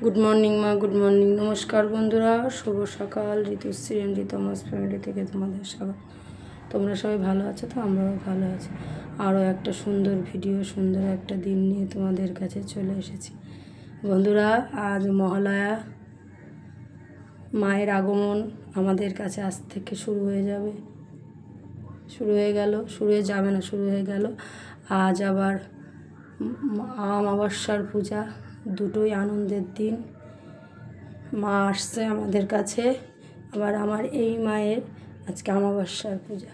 Good morning मा good morning नमस्कार बंधुरा शुभ सकाल ऋतुश्री एंड ऋतमास फैमिली থেকে তোমাদের স্বাগত। তোমরা সবাই ভালো আছো তো? আমরাও ভালো আছি। আরও একটা সুন্দর ভিডিও সুন্দর একটা দিন নিয়ে তোমাদের কাছে চলে এসেছি বন্ধুরা। আজ মহালয়া, মায়ের আগমন আমাদের কাছে আজ থেকে শুরু হয়ে যাবে, শুরু হয়ে গেল। আজ আবার অমাবস্যার পূজা, দুটোই আনন্দের দিন। মা আসছে আমাদের কাছে, আবার আমার এই মায়ের আজকে অমাবস্যার পূজা।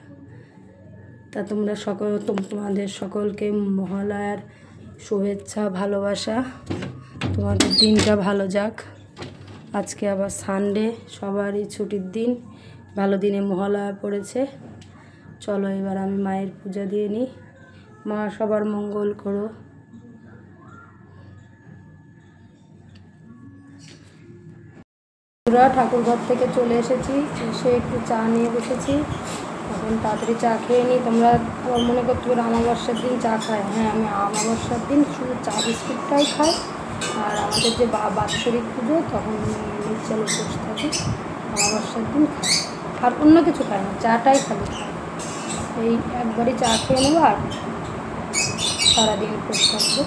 তা তোমরা তোমাদের সকলকে মহালয়ার শুভেচ্ছা, ভালোবাসা। তোমাদের দিনটা ভালো যাক। আজকে আবার সানডে, সবারই ছুটির দিন, ভালো দিনে মহালয়া পড়েছে। চলো এবার আমি মায়ের পূজা দিয়ে নিই। মা সবার মঙ্গল করো। ঠাকুর ঘর থেকে চলে এসেছি, এসে একটু চা নিয়ে বসেছি। এখন তাড়াতাড়ি চা খেয়ে নিই। তোমরা মনে করতে পারো অমাবস্যার দিন চা খায়। হ্যাঁ, আমি অমাবস্যার দিন শুধু চা বিস্কুটটাই খাই। আর আমাদের যে বাৎসরিক পুজো, তখন নির্জল উপোস থাকি। অমাবস্যার দিন খাই, আর অন্য কিছু খাই না, চাটাই খালি খাই। এই একবারই চা খেয়ে নেবো আর সারাদিন উপোস থাকবো।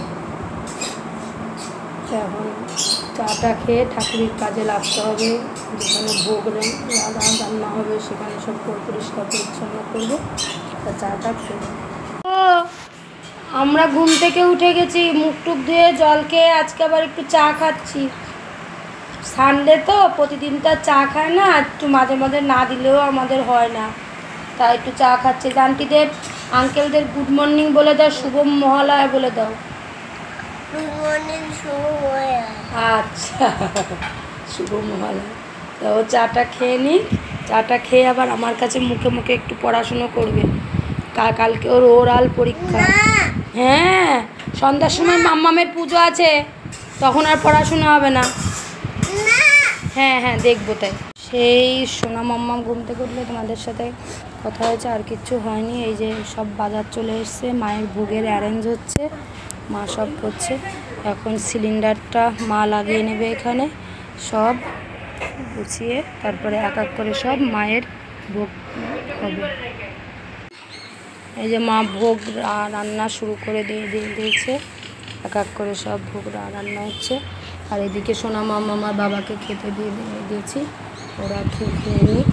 এখন চাটা খেয়ে ঠাকুরের কাজে লাগতে হবে। যেখানে ভোগ রান্না হবে সেখানে সব পরিষ্কার পরিচ্ছন্ন করবো। তা চাটা খেয়ে আমরা ঘুম থেকে উঠে গেছি, মুখ টুক ধুয়ে জল খেয়ে আজকে আবার একটু চা খাচ্ছি। সানডে তো প্রতিদিন তো চা খায় না, একটু মাঝে মাঝে না দিলেও আমাদের হয় না, তাই একটু চা খাচ্ছি। আন্টিদের আঙ্কেলদের গুড মর্নিং বলে দাও, শুভ মহালয়া বলে দাও। আচ্ছা, শুভ মহালয়া। তো চাটা খেয়ে নিই। চাটা খেয়ে আবার আমার কাছে মুখে মুখে একটু পড়াশুনো করবে। কালকে ওর ওরাল পরীক্ষা। হ্যাঁ, সন্ধ্যার সময় মাম্মামের পুজো আছে, তখন আর পড়াশোনা হবে না। হ্যাঁ হ্যাঁ, দেখবো। তাই সেই সোনা মাম্মাম ঘুম থেকে উঠলে তোমাদের সাথে কথা হয়েছে, আর কিচ্ছু হয়নি। এই যে সব বাজার চলে এসছে, মায়ের ভোগের অ্যারেঞ্জ হচ্ছে, মা সব করছে। এখন সিলিন্ডারটা মা লাগিয়ে নেবে এখানে, সব গুছিয়ে তারপরে এক এক করে সব মায়ের ভোগ হবে। এই যে মা ভোগ রান্না শুরু করে দিয়েছে, এক এক করে সব ভোগ রান্না হচ্ছে। আর এদিকে সোনা মামা আমার বাবাকে খেতে দিয়েছি, ওরা খেয়ে নিক।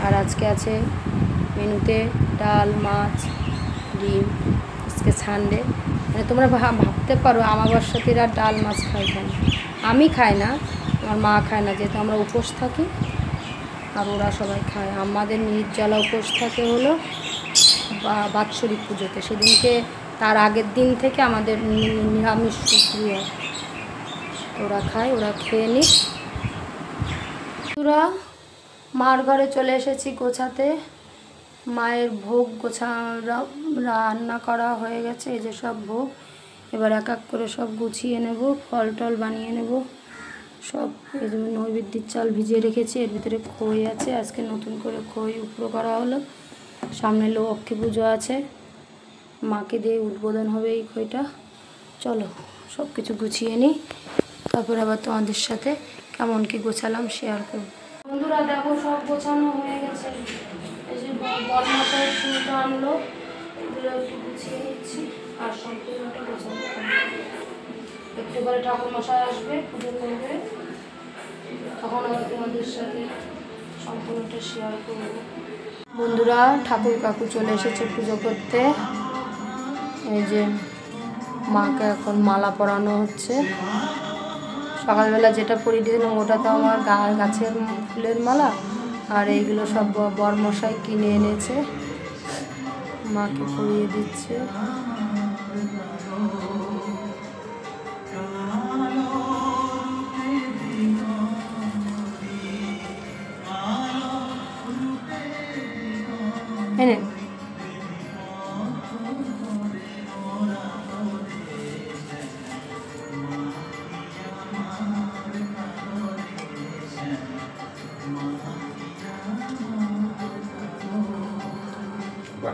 আর আজকে আছে মেনুতে ডাল, মাছ, ডিম। আজকে সানডে, মানে তোমরা ভাবতে পারো অমাবস্যাতে আর ডাল মাছ খাই কেন। আমি খাই না, আমার মা খায় না, যেহেতু আমরা উপোস থাকি। আর ওরা সবাই খায়। আমাদের নির্জলা উপোস থাকে হলো বাৎসরিক পুজোতে, সেদিনকে তার আগের দিন থেকে আমাদের নিরামিষ শুরু হয়। ওরা খায়, ওরা খেয়ে নিক। তোরা মার ঘরে চলে এসেছি গোছাতে। মায়ের ভোগ রান্না করা হয়ে গেছে। এই যে সব ভোগ, এবার এক এক করে সব গুছিয়ে নেব, ফল টল বানিয়ে নেব সব। এই যে নৈবেদ্যের চাল ভিজিয়ে রেখেছি, এর ভিতরে খই আছে। আজকে নতুন করে খই উপড়ো করা হলো। সামনে লক্ষ্মী পুজো আছে, মাকে দিয়ে উদ্বোধন হবে এই খইটা। চলো সব কিছু গুছিয়ে নিই, তারপর আবার তোমাদের সাথে কেমন কি গোছালাম শেয়ার করব। বন্ধুরা দেখো, সব গোছানো হয়ে গেছে। এই যে বড়মশাই ফুলটা আনলো, এগুলো একটু গুছিয়ে নিচ্ছি। আর সম্পূর্ণটা গোছানো একটু পরে ঠাকুরমশাই আসবে, পুজো করবে, তখন আবার তোমাদের সাথে সম্পূর্ণটা শেয়ার করব। বন্ধুরা, ঠাকুর কাকু চলে এসেছে পুজো করতে। এই যে মাকে এখন মালা পরানো হচ্ছে। সকালবেলা যেটা পরিয়ে দিয়েছিলাম ওটা তো আমার গাছের ফুলের মালা, আর এইগুলো সব বরমশাই কিনে এনেছে, মাকে পরিয়ে দিচ্ছে। এনে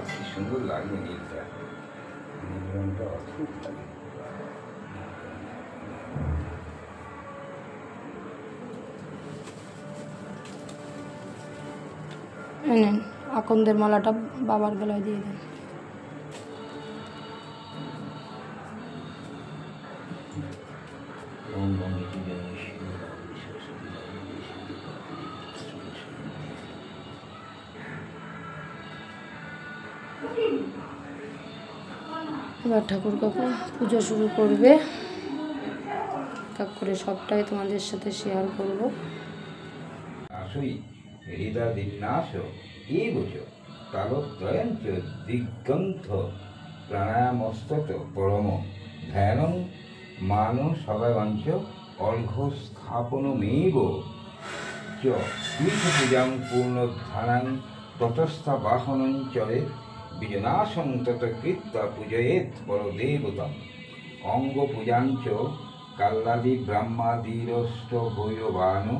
কি সুন্দর লাগে নীলটা, নীল রঙটা অদ্ভুত লাগে। নেন আকন্দের মালাটা বাবার গলায় দিয়ে দেন। এবার ঠাকুর কাকু পুজো শুরু করবে, করে সবটাই তোমাদের সাথে শেয়ার করব। আসুই হৃদয়দিন্যাস এবচ তালদ্বয়ঞ্চ দিগন্ত প্রাণায়ামস্তত পরম ধ্যানং মানসবাঞ্চ অর্ঘ্যস্থাপনমেব চ পীঠপূজাং পূর্ণধ্যানাং ততস্থাবাহনং চরে বিজনাসং তত কৃত্বা পূজয়েৎ পরদেবতাম অঙ্গপূজাঞ্চ কাল্লাদি ব্রহ্মাদিরষ্ট ভৈরবানু।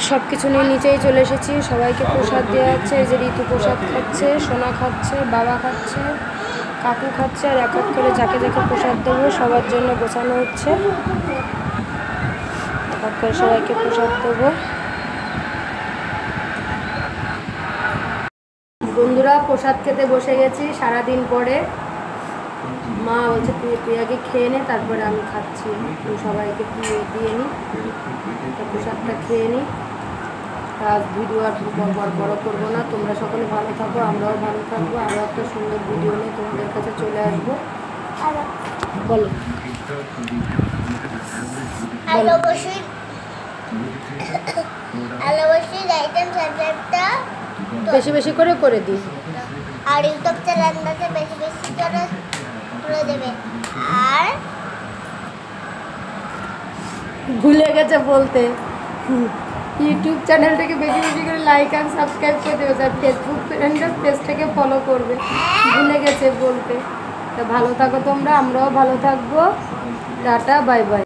সব কিছু নিয়ে নিচেই চলে এসেছি, সবাইকে প্রসাদ দেওয়া হচ্ছে। এই যে ঋতু প্রসাদ খাচ্ছে, সোনা খাচ্ছে, বাবা খাচ্ছে, কাকু খাচ্ছে, আর এক এক করে যাকে যাকে প্রসাদ দেবো সবার জন্য গোছানো হচ্ছে। এক এক করে সবাইকে প্রসাদ দেবো। বন্ধুরা প্রসাদ খেতে বসে গেছি সারাদিন পরে। মা বলছে তুই আগে খেয়ে নে, তারপরে আমি খাচ্ছি। সবাইকে দিয়ে নিই, প্রসাদটা খেয়ে নিই। আর ভিডিও আর বড় করবো না। তোমরা সকলে ভালো থাকো, আমরাও ভালো থাকবো। আরও একটা সুন্দর ভিডিও নিয়ে তোমাদের কাছে চলে আসবো। বলো বেশি বেশি করে দিই। আর ইউটিউব চ্যানেলটাকে বেশি বেশি করে তুলে দেবে। আর ভুলে গেছে বলতে, ইউটিউব চ্যানেলটাকে বেশি বেশি করে লাইক আর সাবস্ক্রাইব করে দেবে। আর ফেসবুক পেজটাকে ফলো করবে, ভুলে গেছে বলতে। তা ভালো থাকো তোমরা, আমরাও ভালো থাকবো। Tata, bye bye.